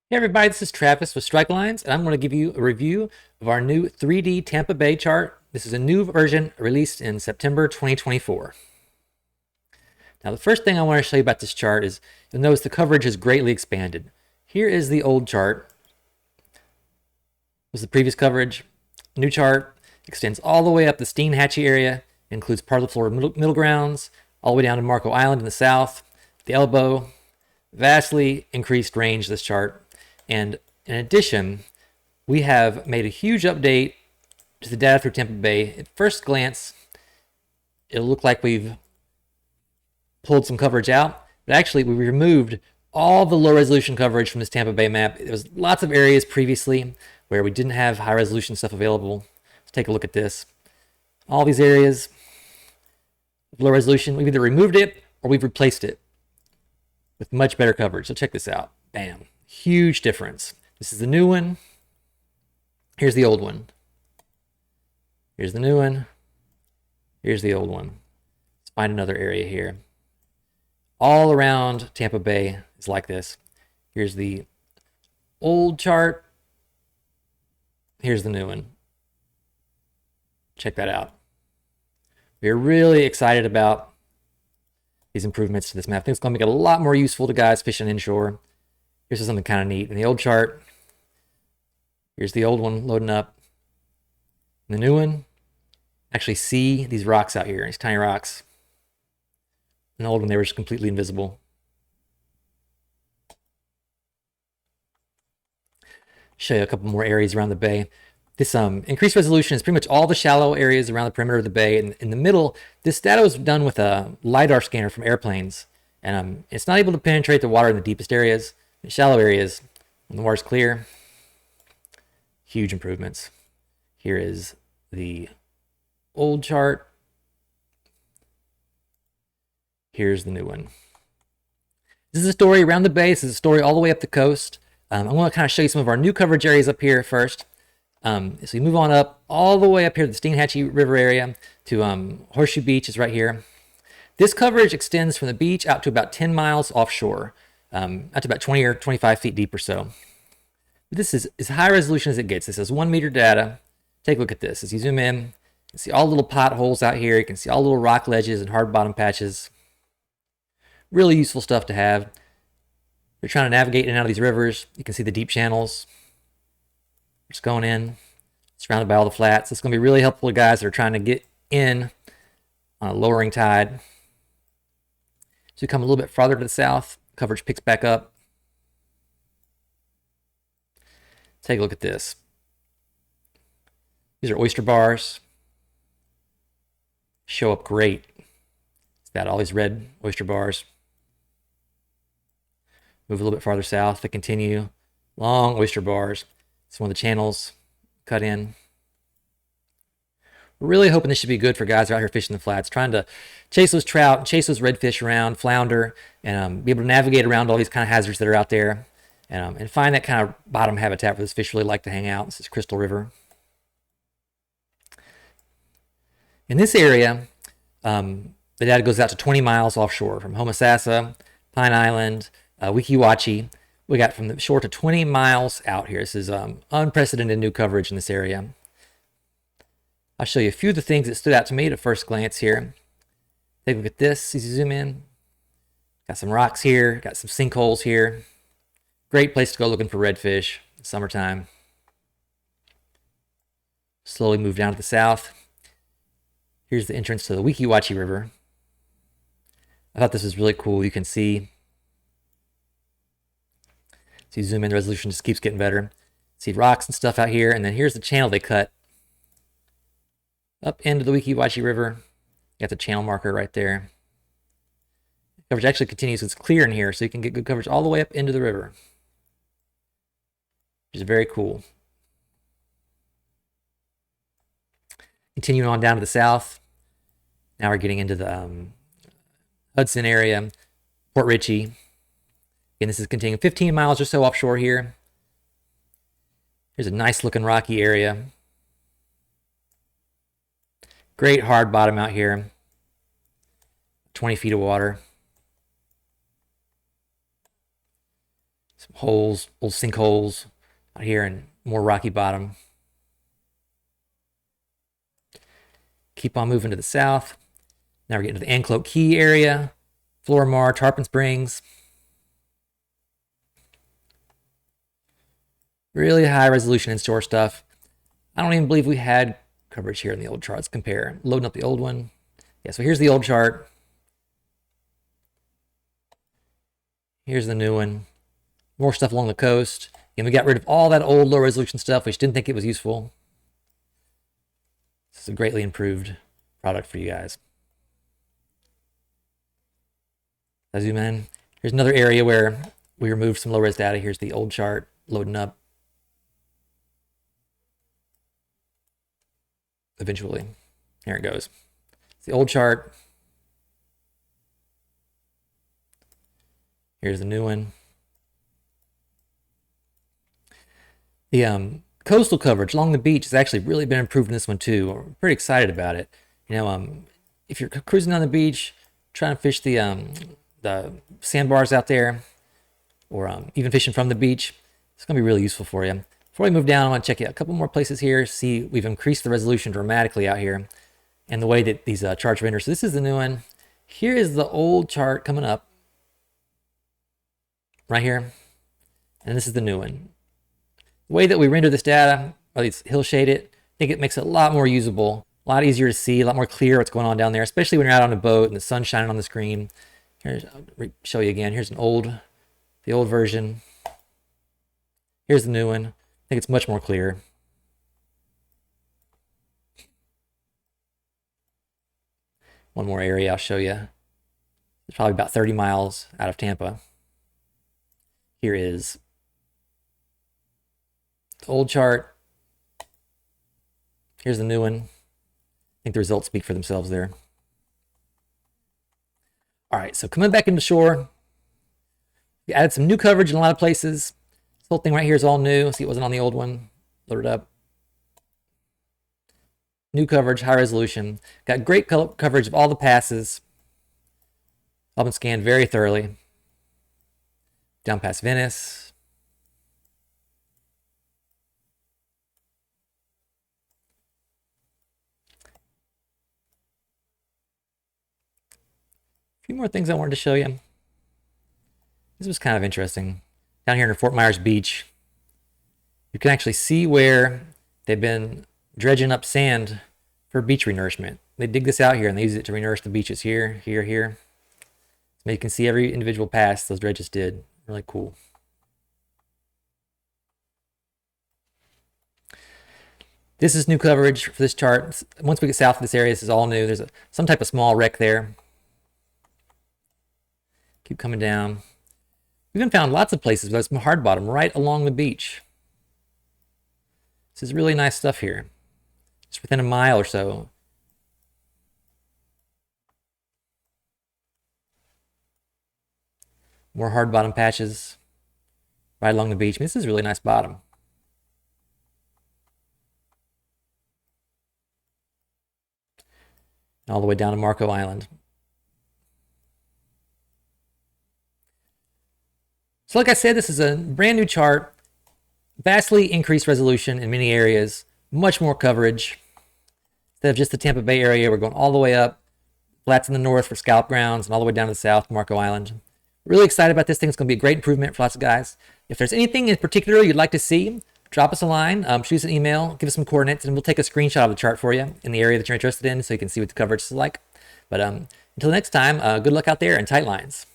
Hey everybody, this is Travis with StrikeLines, and I'm going to give you a review of our new 3D Tampa Bay chart. This is a new version released in September 2024. Now, the first thing I want to show you about this chart is you'll notice the coverage is greatly expanded. Here is the old chart. This is the previous coverage. New chart extends all the way up the Steinhatchee area, includes part of the Florida middle grounds, all the way down to Marco Island in the south, the elbow. Vastly increased range of this chart. And in addition, we have made a huge update to the data through Tampa Bay. At first glance, it'll look like we've pulled some coverage out, but actually we removed all the low resolution coverage from this Tampa Bay map. There was lots of areas previously where we didn't have high resolution stuff available. Let's take a look at this. All these areas of low resolution, we've either removed it or we've replaced it with much better coverage. So check this out. Bam. Huge difference. This is the new one. Here's the old one. Here's the new one. Here's the old one. Let's find another area here. All around Tampa Bay is like this. Here's the old chart. Here's the new one. Check that out. We're really excited about these improvements to this map. I think it's going to make it a lot more useful to guys fishing inshore. Here's something kind of neat. In the old chart, here's the old one loading up. In the new one, actually see these rocks out here, these tiny rocks. In the old one, they were just completely invisible. Show you a couple more areas around the bay. This increased resolution is pretty much all the shallow areas around the perimeter of the bay. And in the middle, this data was done with a LiDAR scanner from airplanes. And it's not able to penetrate the water in the deepest areas. In shallow areas, when the water's clear, huge improvements. Here is the old chart. Here's the new one. This is a story around the bay. This is a story all the way up the coast. I want to kind of show you some of our new coverage areas up here first. So you move on up all the way up here to the Steinhatchee River area to Horseshoe Beach is right here. This coverage extends from the beach out to about 10 miles offshore, out to about 20 or 25 feet deep or so. This is as high resolution as it gets. This is 1 meter data. Take a look at this. As you zoom in, you can see all the little potholes out here. You can see all the little rock ledges and hard bottom patches. Really useful stuff to have. If you're trying to navigate in and out of these rivers, you can see the deep channels. Just going in, surrounded by all the flats. It's going to be really helpful to guys that are trying to get in on a lowering tide. So you come a little bit farther to the south, coverage picks back up. Take a look at this. These are oyster bars. Show up great. It's got all these red oyster bars. Move a little bit farther south to continue. Long oyster bars. It's one of the channels cut in. We're really hoping this should be good for guys who are out here fishing the flats, trying to chase those trout, chase those redfish around, flounder, and be able to navigate around all these kind of hazards that are out there, and find that kind of bottom habitat where this fish really like to hang out. This is Crystal River. In this area, the data goes out to 20 miles offshore from Homosassa, Pine Island, Weeki Wachee. We got from the shore to 20 miles out here. This is unprecedented new coverage in this area. I'll show you a few of the things that stood out to me at a first glance here. Take a look at this as you zoom in. Got some rocks here, got some sinkholes here. Great place to go looking for redfish in the summertime. Slowly move down to the south. Here's the entrance to the Weeki Wachee River. I thought this was really cool. You can see. So you zoom in, the resolution just keeps getting better. See rocks and stuff out here, and then here's the channel they cut up into the Weeki Wachee River. You got the channel marker right there. Coverage actually continues. It's clear in here, so you can get good coverage all the way up into the river, which is very cool. Continuing on down to the south. Now we're getting into the Hudson area, Port Richey. Again, this is continuing 15 miles or so offshore here. Here's a nice looking rocky area. Great hard bottom out here. 20 feet of water. Some holes, old sinkholes out here and more rocky bottom. Keep on moving to the south. Now we're getting to the Anclote Key area, Florimar, Tarpon Springs. Really high resolution in-store stuff. I don't even believe we had coverage here in the old chart. Let's compare. Loading up the old one. Yeah, so here's the old chart. Here's the new one. More stuff along the coast. And we got rid of all that old low resolution stuff. We just didn't think it was useful. This is a greatly improved product for you guys. I zoom in. Here's another area where we removed some low res data. Here's the old chart loading up. Eventually. Here it goes. It's the old chart. Here's the new one. The coastal coverage along the beach has actually really been improved in this one too. We're pretty excited about it. You know, if you're cruising on the beach, trying to fish the sandbars out there, or even fishing from the beach, it's gonna be really useful for you. Before we move down, I want to check out a couple more places here. See, we've increased the resolution dramatically out here, and the way that these charts render. So this is the new one. Here is the old chart coming up right here, and this is the new one. The way that we render this data, or at least hill shade it, I think it makes it a lot more usable, a lot easier to see, a lot more clear what's going on down there, especially when you're out on a boat and the sun's shining on the screen. Here's, I'll show you again. Here's the old version. Here's the new one. I think it's much more clear. One more area I'll show you. It's probably about 30 miles out of Tampa. Here is the old chart. Here's the new one. I think the results speak for themselves there. All right, so coming back into shore, we added some new coverage in a lot of places. This whole thing right here is all new. See, it wasn't on the old one. Load it up. New coverage, high resolution. Got great coverage of all the passes. All been scanned very thoroughly. Down past Venice. A few more things I wanted to show you. This was kind of interesting. Down here in Fort Myers Beach, you can actually see where they've been dredging up sand for beach renourishment. They dig this out here and they use it to renourish the beaches here, here, here. So you can see every individual pass those dredges did. Really cool. This is new coverage for this chart. Once we get south of this area, this is all new. There's some type of small wreck there. Keep coming down. We've even found lots of places where there's some hard bottom right along the beach. This is really nice stuff here. Just within a mile or so. More hard bottom patches right along the beach. I mean, this is a really nice bottom. All the way down to Marco Island. So like I said, this is a brand new chart. Vastly increased resolution in many areas. Much more coverage. Instead of just the Tampa Bay area, we're going all the way up. Flats in the north for scallop grounds and all the way down to the south, Marco Island. Really excited about this thing. It's going to be a great improvement for lots of guys. If there's anything in particular you'd like to see, drop us a line, shoot us an email, give us some coordinates, and we'll take a screenshot of the chart for you in the area that you're interested in so you can see what the coverage is like. But until next time, good luck out there and tight lines.